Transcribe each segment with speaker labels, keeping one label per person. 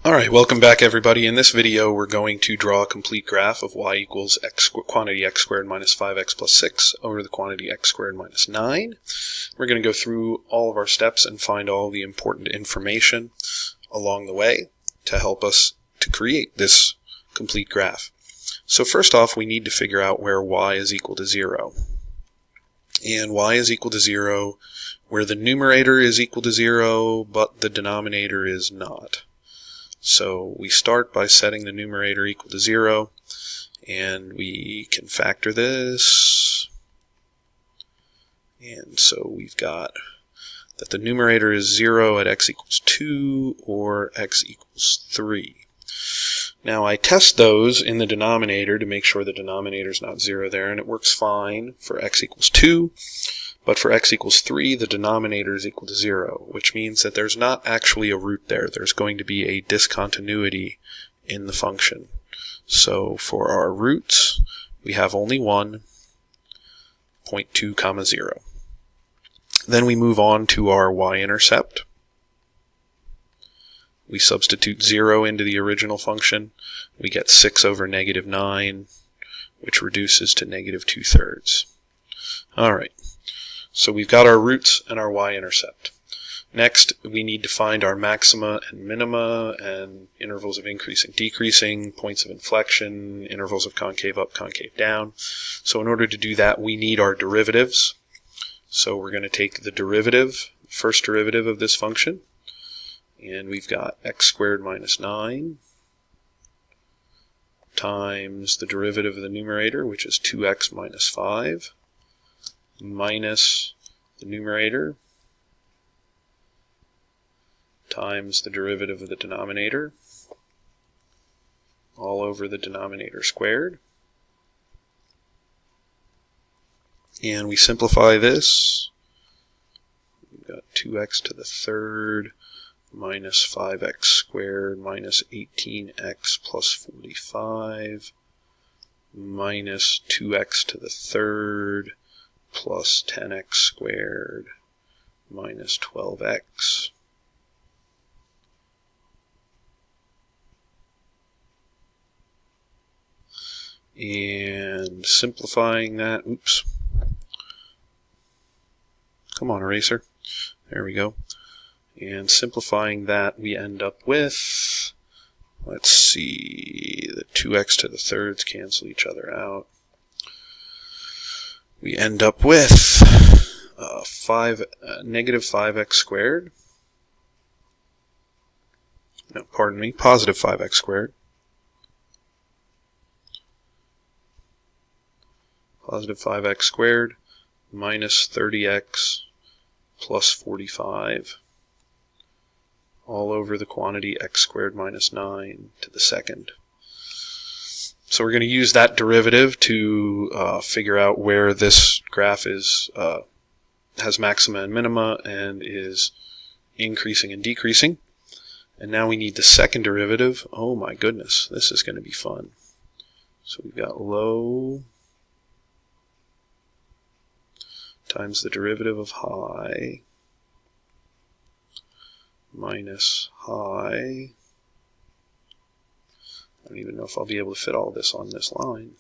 Speaker 1: Alright, welcome back everybody. In this video we're going to draw a complete graph of y equals quantity x squared minus 5x plus 6 over the quantity x squared minus 9. We're going to go through all of our steps and find all the important information along the way to help us to create this complete graph. So first off, we need to figure out where y is equal to 0. And y is equal to 0 where the numerator is equal to 0 but the denominator is not. So we start by setting the numerator equal to 0, and we can factor this. And so we've got that the numerator is 0 at x equals 2 or x equals 3. Now I test those in the denominator to make sure the denominator is not 0 there, and it works fine for x equals 2. But for x equals 3, the denominator is equal to 0, which means that there's not actually a root there. There's going to be a discontinuity in the function. So for our roots, we have only one, 0.2, 0. Then we move on to our y-intercept. We substitute 0 into the original function. We get 6 over negative 9, which reduces to negative 2/3. Alright. So we've got our roots and our y-intercept. Next, we need to find our maxima and minima and intervals of increasing, decreasing, points of inflection, intervals of concave up, concave down. So in order to do that, we need our derivatives. So we're going to take the derivative, first derivative of this function, and we've got x squared minus 9 times the derivative of the numerator, which is 2x minus 5. Minus the numerator times the derivative of the denominator all over the denominator squared. And we simplify this. We've got 2x to the third minus 5x squared minus 18x plus 45 minus 2x to the third plus 10x squared minus 12x. And simplifying that, oops. Come on, eraser. There we go. And simplifying that, we end up with, let's see, the 2x to the thirds cancel each other out. We end up with negative 5x squared. No, pardon me, positive 5x squared. Positive 5x squared minus 30x plus 45 all over the quantity x squared minus 9 to the second. So we're going to use that derivative to figure out where this graph is has maxima and minima and is increasing and decreasing. And now we need the second derivative. Oh my goodness, this is going to be fun. So we've got low times the derivative of high minus high. I don't even know if I'll be able to fit all this on this line.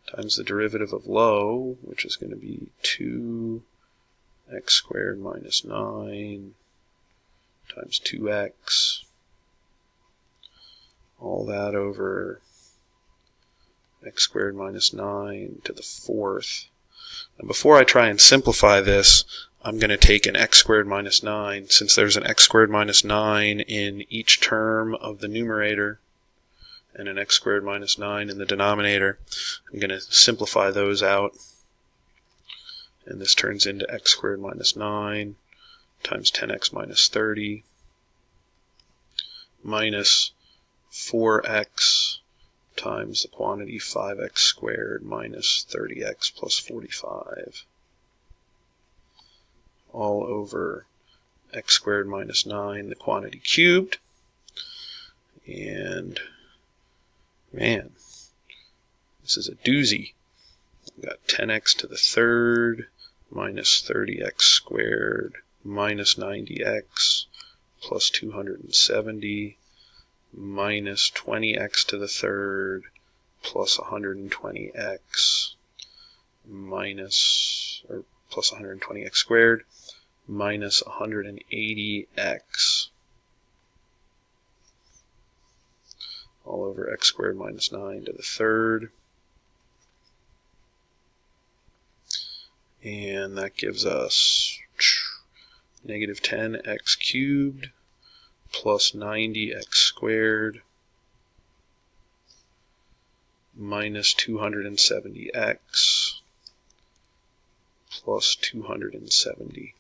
Speaker 1: Times the derivative of low, which is going to be 2x squared minus 9 times 2x. All that over x squared minus 9 to the fourth. And before I try and simplify this, I'm going to take an x squared minus 9. Since there's an x squared minus 9 in each term of the numerator and an x squared minus 9 in the denominator, I'm going to simplify those out. And this turns into x squared minus 9 times 10x minus 30 minus 4x times the quantity 5x squared minus 30x plus 45. All over x squared minus 9, the quantity cubed. And man, this is a doozy. We've got 10x to the third minus 30x squared minus 90x plus 270 minus 20x to the third plus 120x minus, or plus 120x squared minus 180x all over x squared minus 9 to the third. And that gives us negative 10x cubed plus 90x squared minus 270x plus 270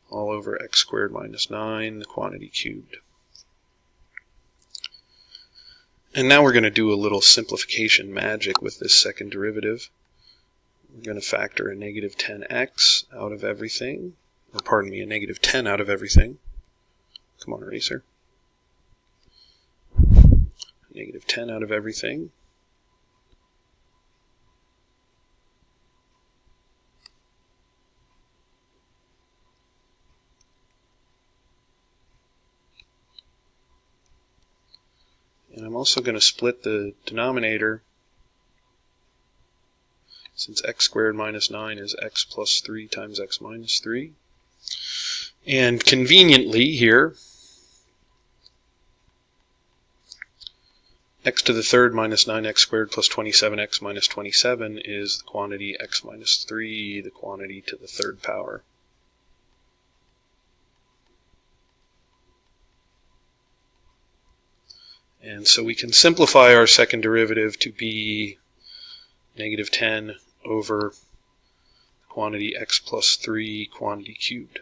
Speaker 1: all over x squared minus 9, the quantity cubed. And now we're going to do a little simplification magic with this second derivative. We're going to factor a negative 10x out of everything, or pardon me, a negative 10 out of everything. Come on, eraser. Negative 10 out of everything. And I'm also going to split the denominator, since x squared minus 9 is x plus 3 times x minus 3. And conveniently here, x to the third minus 9x squared plus 27x minus 27 is the quantity x minus 3, the quantity to the third power. And so we can simplify our second derivative to be negative 10 over quantity x plus 3 quantity cubed.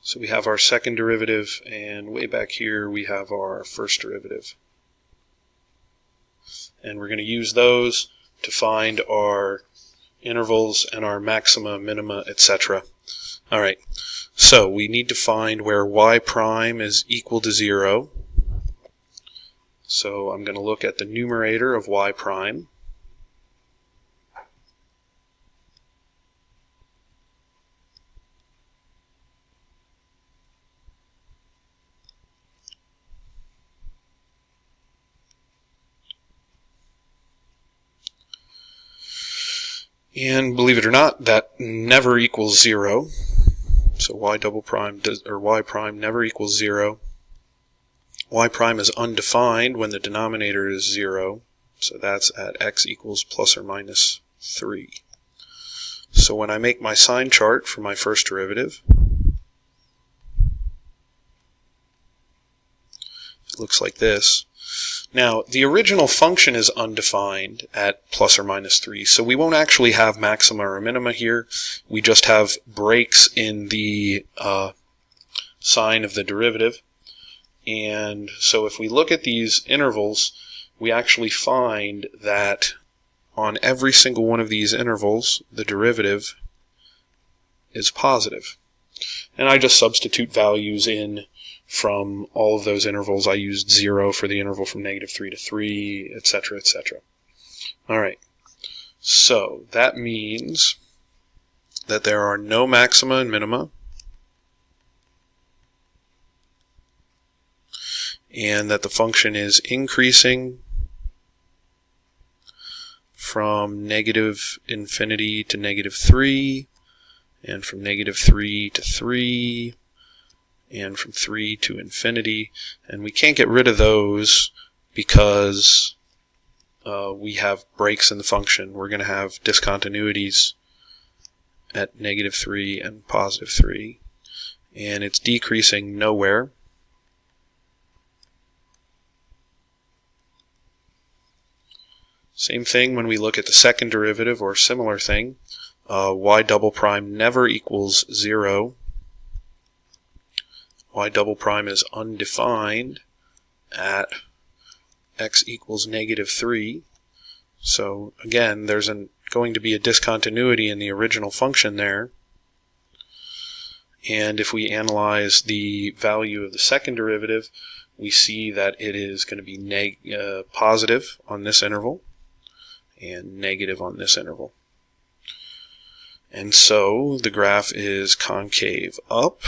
Speaker 1: So we have our second derivative, and way back here we have our first derivative. And we're going to use those to find our intervals and our maxima, minima, etc. Alright, so we need to find where y prime is equal to 0. So I'm going to look at the numerator of y prime. And believe it or not, that never equals 0. So y double prime or y prime never equals 0. Y prime is undefined when the denominator is 0. So that's at x equals plus or minus 3. So when I make my sign chart for my first derivative, it looks like this. Now, the original function is undefined at plus or minus 3, so we won't actually have maxima or minima here. We just have breaks in the sign of the derivative. And so if we look at these intervals, we actually find that on every single one of these intervals, the derivative is positive. And I just substitute values in from all of those intervals. I used 0 for the interval from negative 3 to 3, etc., etc. Alright, so that means that there are no maxima and minima, and that the function is increasing from negative infinity to negative 3, and from negative 3 to 3, and from 3 to infinity. And we can't get rid of those because we have breaks in the function. We're going to have discontinuities at negative 3 and positive 3. And it's decreasing nowhere. Same thing when we look at the second derivative, or similar thing. Y double prime never equals 0. Y double prime is undefined at x equals negative 3. So again, there's going to be a discontinuity in the original function there. And if we analyze the value of the second derivative, we see that it is going to be positive on this interval and negative on this interval. And so the graph is concave up,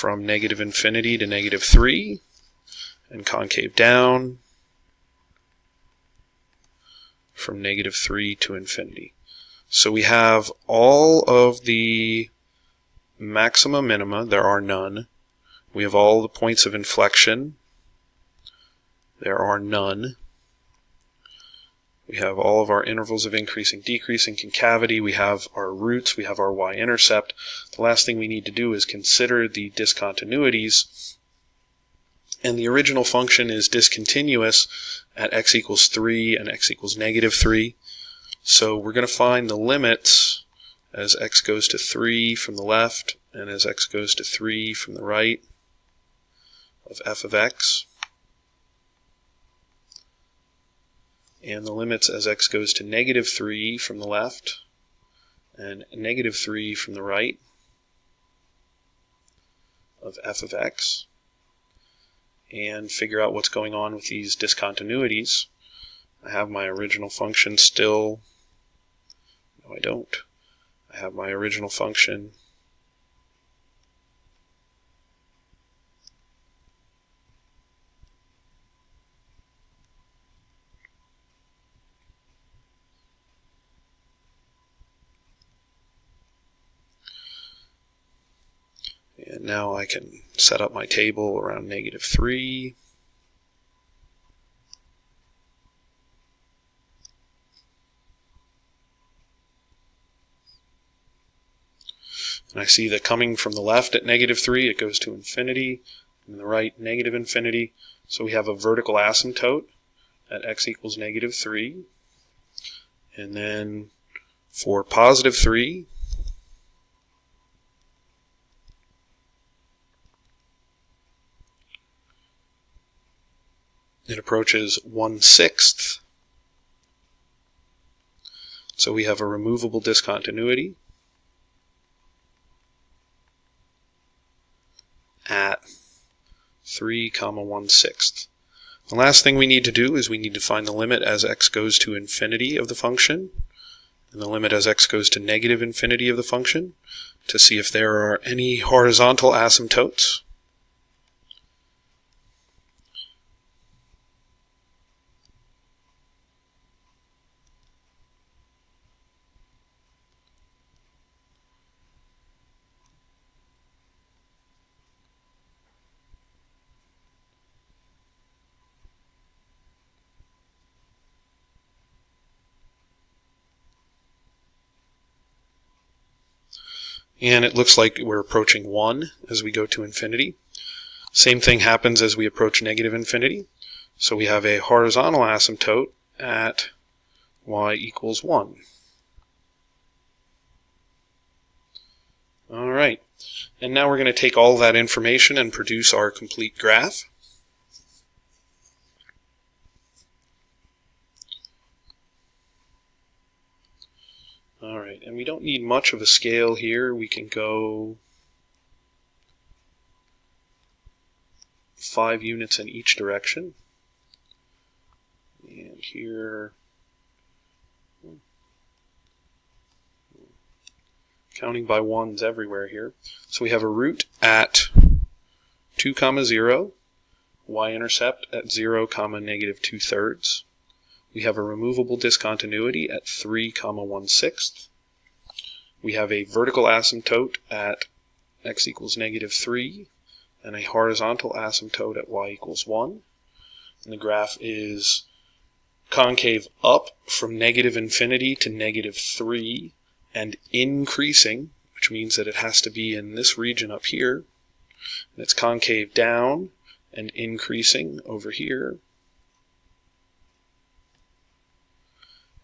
Speaker 1: from negative infinity to negative 3, and concave down from negative 3 to infinity. So we have all of the maxima, minima, there are none. We have all the points of inflection, there are none. We have all of our intervals of increasing, decreasing, concavity, we have our roots, we have our y-intercept. The last thing we need to do is consider the discontinuities, and the original function is discontinuous at x equals 3 and x equals negative 3. So we're going to find the limits as x goes to 3 from the left and as x goes to 3 from the right of f of x, and the limits as x goes to negative 3 from the left and negative 3 from the right of f of x, and figure out what's going on with these discontinuities. I have my original function still. No, I don't. I have my original function. And now I can set up my table around negative 3. And I see that coming from the left at negative 3, it goes to infinity, and the right, negative infinity. So we have a vertical asymptote at x equals negative 3. And then for positive 3, it approaches 1/6. So we have a removable discontinuity at 3, 1/6. The last thing we need to do is we need to find the limit as x goes to infinity of the function and the limit as x goes to negative infinity of the function to see if there are any horizontal asymptotes. And it looks like we're approaching 1 as we go to infinity. Same thing happens as we approach negative infinity. So we have a horizontal asymptote at y equals 1. Alright, and now we're going to take all that information and produce our complete graph. Alright, and we don't need much of a scale here. We can go 5 units in each direction. And here, counting by ones everywhere here. So we have a root at 2, 0, y-intercept at 0, negative 2/3. We have a removable discontinuity at 3, 1/6. We have a vertical asymptote at x equals negative 3 and a horizontal asymptote at y equals 1. And the graph is concave up from negative infinity to negative 3 and increasing, which means that it has to be in this region up here. And it's concave down and increasing over here.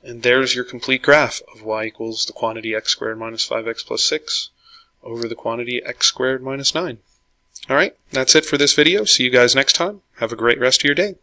Speaker 1: And there's your complete graph of y equals the quantity x squared minus 5x plus 6 over the quantity x squared minus 9. Alright, that's it for this video. See you guys next time. Have a great rest of your day.